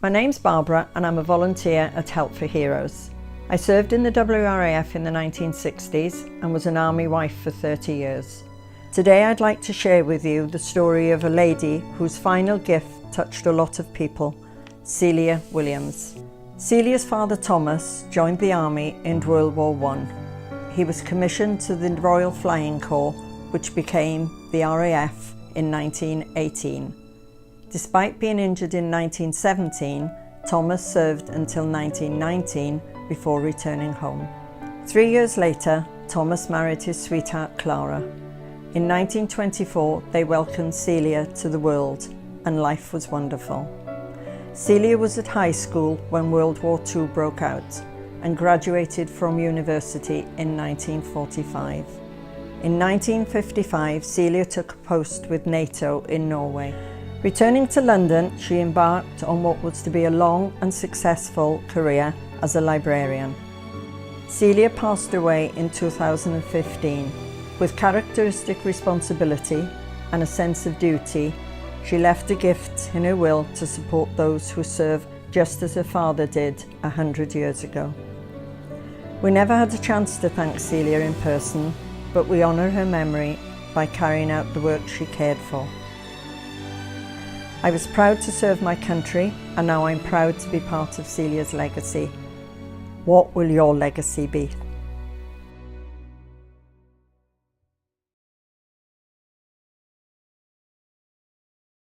My name's Barbara and I'm a volunteer at Help for Heroes. I served in the WRAF in the 1960s and was an army wife for 30 years. Today I'd like to share with you the story of a lady whose final gift touched a lot of people, Celia Williams. Celia's father Thomas joined the army in World War I. He was commissioned to the Royal Flying Corps, which became the RAF in 1918. Despite being injured in 1917, Thomas served until 1919 before returning home. 3 years later, Thomas married his sweetheart Clara. In 1924, they welcomed Celia to the world, and life was wonderful. Celia was at high school when World War II broke out and graduated from university in 1945. In 1955, Celia took a post with NATO in Norway. Returning to London, she embarked on what was to be a long and successful career as a librarian. Celia passed away in 2015. With characteristic responsibility and a sense of duty, she left a gift in her will to support those who serve just as her father did 100 years ago. We never had a chance to thank Celia in person, but we honour her memory by carrying out the work she cared for. I was proud to serve my country, and now I'm proud to be part of Celia's legacy. What will your legacy be?